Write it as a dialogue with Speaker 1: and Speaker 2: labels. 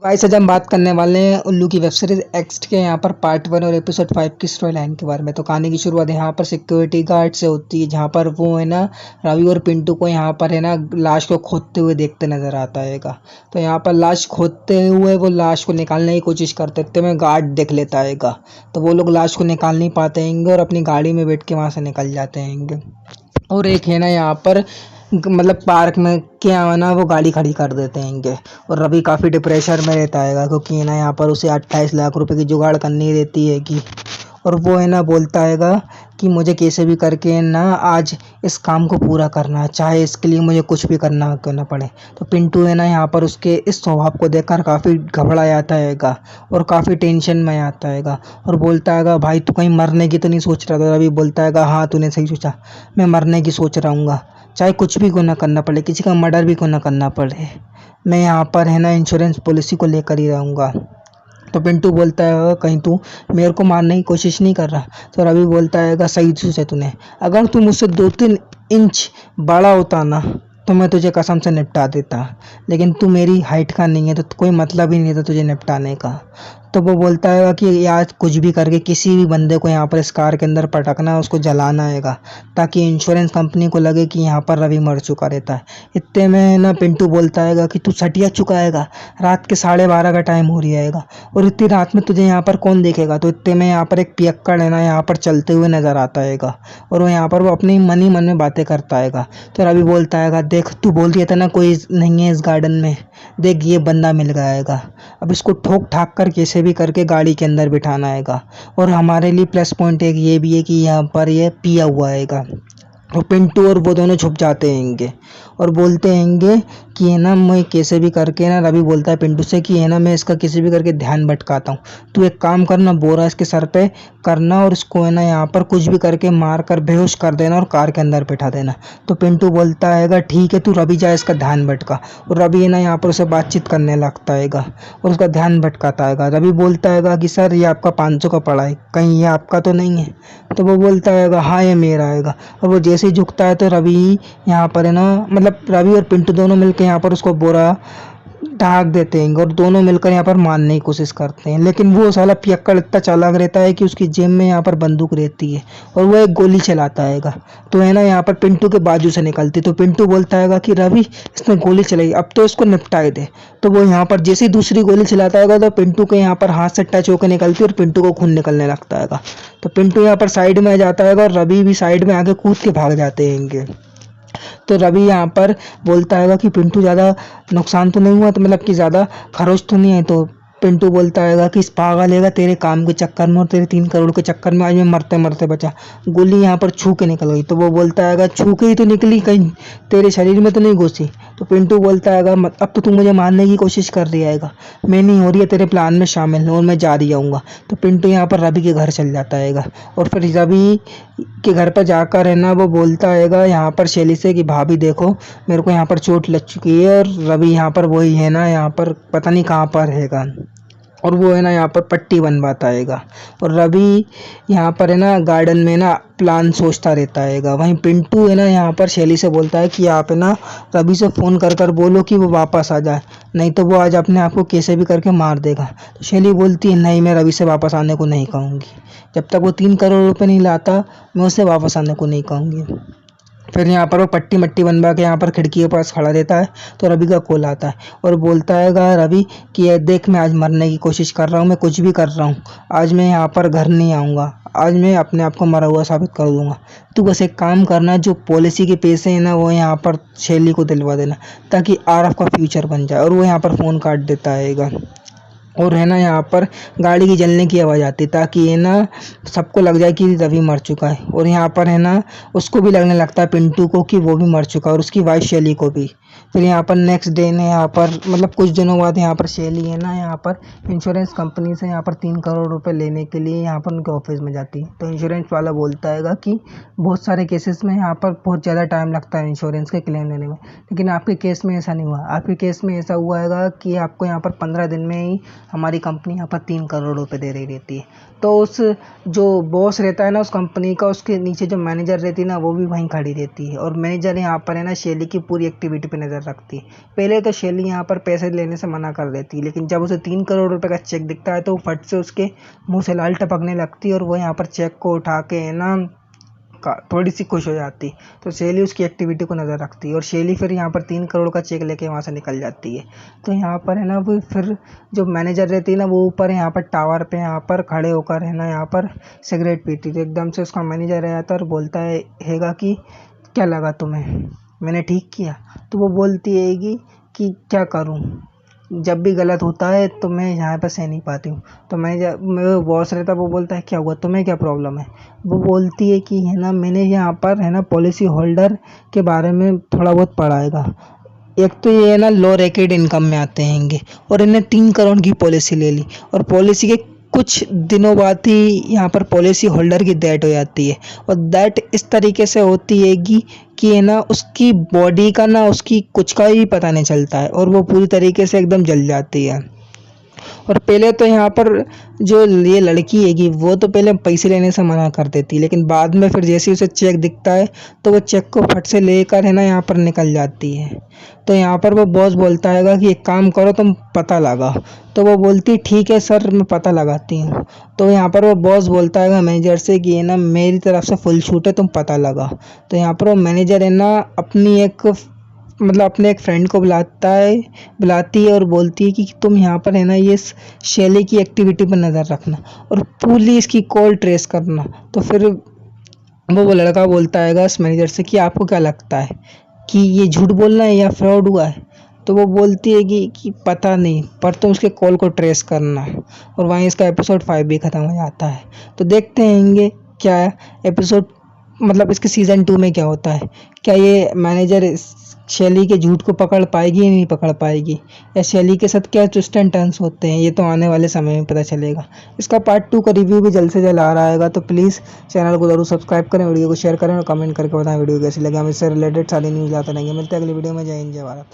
Speaker 1: Guys आज हम बात करने वाले हैं उल्लू की वेब सीरीज एक्स्ट के यहाँ पर पार्ट 1 और एपिसोड 5 की स्टोरी लाइन के बारे में। तो कहानी की शुरुआत यहाँ पर सिक्योरिटी गार्ड से होती है, जहाँ पर वो है ना रवि और पिंटू को यहाँ पर है ना लाश को खोदते हुए देखते नजर आता है। तो यहाँ पर लाश खोदते हुए वो लाश को निकालने की कोशिश करते थे, में गार्ड देख लेता है। तो वो लोग लाश को निकाल नहीं पाते हैं और अपनी गाड़ी में बैठ के वहाँ से निकल जाते हैं। और एक है ना यहाँ पर मतलब पार्क में क्या है ना वो गाड़ी खड़ी कर देते हैं। और रवि काफ़ी डिप्रेशन में रहता है, क्योंकि है ना यहाँ पर उसे 28 लाख रुपए की जुगाड़ करनी रहती है कि। और वो है ना बोलता है कि मुझे कैसे भी करके ना आज इस काम को पूरा करना है, चाहे इसके लिए मुझे कुछ भी करना क्यों ना पड़े। तो पिंटू है ना यहाँ पर उसके इस स्वभाव को देखकर काफ़ी घबरा जाता है और काफ़ी टेंशन में आता है और बोलता है भाई तू कहीं मरने की तो नहीं सोच रहा था। रवि बोलता है हाँ तूने सही सोचा, मैं मरने की सोच रहा हूँ, चाहे कुछ भी क्यों ना करना पड़े, किसी का मर्डर भी क्यों ना करना पड़े, मैं यहाँ पर है ना इंश्योरेंस पॉलिसी को लेकर ही रहूँगा। तो पिंटू बोलता है कहीं तू मेरे को मारने की कोशिश नहीं कर रहा। तो रवि बोलता है सही सोचा तूने, अगर तू मुझसे 2-3 इंच बड़ा होता ना तो मैं तुझे कसम से निपटा देता, लेकिन तू मेरी हाइट का नहीं है तो कोई मतलब ही नहीं था तुझे निपटाने का। तो वो बोलता है कि यार कुछ भी करके किसी भी बंदे को यहाँ पर इस कार के अंदर पटकना है, उसको जलाना है ताकि इंश्योरेंस कंपनी को लगे कि यहाँ पर रवि मर चुका रहता है। इतने में ना पिंटू बोलता है कि तू सटिया चुका है, रात के 12:30 का टाइम हो रहा है और इतनी रात में तुझे यहाँ पर कौन देखेगा। तो इतने में यहाँ पर एक पियक्कड़ है ना यहाँ पर चलते हुए नजर आता है और वो यहाँ पर वो अपनी मन ही मन में बातें करता है। तो रवि बोलता है देख तू बोल दिया था ना कोई नहीं है इस गार्डन में, देख ये बंदा मिल गया है, अब इसको ठोक ठाक कर कैसे भी करके गाड़ी के अंदर बिठाना है। और हमारे लिए प्लस पॉइंट एक ये भी है कि यहाँ पर ये पिया हुआ है। तो पिंटू और वो दोनों छुप जाते हैंगे और बोलते हैंगे कि है ना मैं कैसे भी करके ना, रवि बोलता है पिंटू से कि है ना मैं इसका किसी भी करके ध्यान भटकाता हूँ, तू एक काम करना बोरा इसके सर पे करना और इसको है ना यहाँ पर कुछ भी करके मार कर बेहोश कर देना और कार के अंदर बैठा देना। तो पिंटू बोलता है ठीक है तू रवि जा इसका ध्यान भटका। और रवि है ना यहाँ पर उसे बातचीत करने लगता है और उसका ध्यान भटकाता है। रवि बोलता है कि सर ये आपका 500 का पड़ा है, कहीं ये आपका तो नहीं है। तो वो बोलता है हाँ ये मेरा आएगा। और वो जैसे ही झुकता है तो रवि यहाँ पर है ना मतलब रवि और पिंटू दोनों मिलकर यहाँ पर उसको बोरा ढाक देते हैं और दोनों मिलकर यहाँ पर मारने की कोशिश करते हैं। लेकिन वो साला पियक्कड़ इतना चालाक रहता है कि उसकी जेब में यहाँ पर बंदूक रहती है और वो एक गोली चलाता है। तो है ना यहाँ पर पिंटू के बाजू से निकलती। तो पिंटू बोलता है कि रवि इसने गोली चलाई, अब तो इसको निपटाए दे। तो वो यहाँ पर जैसे ही दूसरी गोली चलाता है तो पिंटू के यहाँ पर हाथ से टच होकर निकलती है और पिंटू को खून निकलने लगता है। तो पिंटू यहाँ पर साइड में आ जाता है और रवि भी साइड में आके कूद के भाग जाते हैं। तो रवि यहाँ पर बोलता है कि पिंटू ज़्यादा नुकसान तो नहीं हुआ, तो मतलब कि ज़्यादा खरोच तो नहीं है। तो पिंटू बोलता है कि इस पागल है तेरे काम के चक्कर में और तेरे 3 करोड़ के चक्कर में आज मैं मरते मरते बचा, गोली यहाँ पर छू के निकल गई। तो वो बोलता है छू के ही तो निकली, कहीं तेरे शरीर में तो नहीं घुसी। तो पिंटू बोलता है अब तो तू मुझे मारने की कोशिश कर रही है, मैं नहीं हो रही है तेरे प्लान में शामिल और मैं जा रही आऊँगा। तो पिंटू यहाँ पर रवि के घर चल जाता है और फिर रवि के घर पर जाकर है ना वो बोलता है यहाँ पर शैली से कि भाभी देखो मेरे को यहाँ पर चोट लग चुकी है। और रवि यहाँ पर वही है ना यहाँ पर पता नहीं कहाँ पर हैगा और वो है ना यहाँ पर पट्टी बनवाता है। और रवि यहाँ पर है ना गार्डन में ना प्लान सोचता रहता है। वहीं पिंटू है ना यहाँ पर शैली से बोलता है कि आप है ना रवि से फ़ोन कर कर बोलो कि वो वापस आ जाए, नहीं तो वो आज अपने आप को कैसे भी करके मार देगा। तो शैली बोलती है नहीं मैं रवि से वापस आने को नहीं कहूँगी, जब तक वो 3 करोड़ रुपए नहीं लाता मैं उसे वापस आने को नहीं कहूँगी। फिर यहाँ पर वो पट्टी मट्टी बनवा के यहाँ पर खिड़की के पास खड़ा रहता है। तो रवि का कॉल आता है और बोलता है रवि कि ये देख मैं आज मरने की कोशिश कर रहा हूँ, मैं कुछ भी कर रहा हूँ, आज मैं यहाँ पर घर नहीं आऊँगा, आज मैं अपने आप को मरा हुआ साबित कर दूंगा। तू बस एक काम करना, जो पॉलिसी के पैसे हैं ना वो यहाँ पर शैली को दिलवा देना ताकि आरफ का फ्यूचर बन जाए। और वो यहाँ पर फ़ोन काट देता है और है ना यहाँ पर गाड़ी की जलने की आवाज़ आती है ताकि है ना सबको लग जाए कि रवि मर चुका है। और यहाँ पर है ना उसको भी लगने लगता है पिंटू को कि वो भी मर चुका है और उसकी वाइफ शैली को भी। फिर यहाँ पर नेक्स्ट डे ने यहाँ पर मतलब कुछ दिनों बाद यहाँ पर शैली है ना यहाँ पर इंश्योरेंस कंपनी से यहाँ पर 3 करोड़ रुपए लेने के लिए यहाँ पर उनके ऑफिस में जाती है। तो इंश्योरेंस वाला बोलता है कि बहुत सारे केसेस में यहाँ पर बहुत ज़्यादा टाइम लगता है इंश्योरेंस के क्लेम लेने में, लेकिन आपके केस में ऐसा नहीं हुआ। आपके केस में ऐसा हुआ है कि आपको यहाँ पर 15 दिन में ही हमारी कंपनी यहाँ पर 3 करोड़ रुपए दे रही रहती है। तो उस जो बॉस रहता है ना उस कंपनी का, उसके नीचे जो मैनेजर रहती है ना वो भी वहीं खड़ी रहती है और मैनेजर यहाँ पर है ना शैली की पूरी एक्टिविटी पे नजर नज़र रखती है। पहले तो शैली यहाँ पर पैसे लेने से मना कर देती है, लेकिन जब उसे 3 करोड़ रुपए का चेक दिखता है तो वो फट से उसके मुंह से लाल टपकने लगती है और वो यहाँ पर चेक को उठा के है ना थोड़ी सी खुश हो जाती। तो शैली उसकी एक्टिविटी को नज़र रखती है और शैली फिर यहाँ पर 3 करोड़ का चेक लेके वहाँ से निकल जाती है। तो यहाँ पर है ना वो फिर जो मैनेजर रहती है ना वो ऊपर यहाँ पर टावर पे यहाँ पर खड़े होकर है ना यहाँ पर सिगरेट पीती। तो एकदम से उसका मैनेजर आता है और बोलता हैगा कि क्या लगा तुम्हें, मैंने ठीक किया? तो वो बोलती हैगी कि क्या करूँ, जब भी गलत होता है तो मैं यहाँ पर सह नहीं पाती हूँ। तो मैं जब मेरा बॉस रहता वो बोलता है क्या हुआ, तुम्हें क्या प्रॉब्लम है? वो बोलती है कि है ना मैंने यहाँ पर है ना पॉलिसी होल्डर के बारे में थोड़ा बहुत पढ़ा हैगा। एक तो ये है ना लो रैकेट इनकम में आते हैंगे और इन्हें 3 करोड़ की पॉलिसी ले ली और पॉलिसी के कुछ दिनों बाद ही यहाँ पर पॉलिसी होल्डर की डेथ हो जाती है। और डेथ इस तरीके से होती हैगी कि है ना उसकी बॉडी का ना उसकी कुछ का ही पता नहीं चलता है और वो पूरी तरीके से एकदम जल जाती है। और पहले तो यहाँ पर जो ये लड़की हैगी वो तो पहले पैसे लेने से मना कर देती, लेकिन बाद में फिर जैसे ही उसे चेक दिखता है तो वो चेक को फट से लेकर है ना यहाँ पर निकल जाती है। तो यहाँ पर वो बॉस बोलता हैगा कि एक काम करो तुम पता लगाओ। तो वो बोलती ठीक है सर मैं पता लगाती हूँ। तो यहाँ पर वो बॉस बोलता हैगा मैनेजर से कि है ना मेरी तरफ से फुल छूट है, तुम पता लगाओ। तो यहाँ पर वो मैनेजर है ना अपने एक फ्रेंड को बुलाती है और बोलती है कि तुम यहाँ पर है ना ये शैली की एक्टिविटी पर नज़र रखना और पुलिस की कॉल ट्रेस करना। तो फिर वो लड़का बोलता है इस मैनेजर से कि आपको क्या लगता है कि ये झूठ बोलना है या फ्रॉड हुआ है? तो वो बोलती है कि पता नहीं, पर तुम उसके कॉल को ट्रेस करना। और वहीं इसका एपिसोड 5 भी ख़त्म हो जाता है। तो देखते हैंगे क्या एपिसोड इसके सीज़न 2 में क्या होता है। क्या ये मैनेजर शैली के झूठ को पकड़ पाएगी या नहीं पकड़ पाएगी, या शैली के साथ क्या ट्विस्ट एंड टर्न्स होते हैं, ये तो आने वाले समय में पता चलेगा। इसका पार्ट 2 का रिव्यू भी जल्द से जल्द आ रहा है, तो प्लीज़ चैनल को ज़रूर सब्सक्राइब करें, वीडियो को शेयर करें और कमेंट करके बताएं वीडियो कैसी लगी। हम इससे रिलेटेड सारी न्यूज़ आते रहेंगे। मिलते हैं अगली वीडियो में। जय हिंद, जय भारत।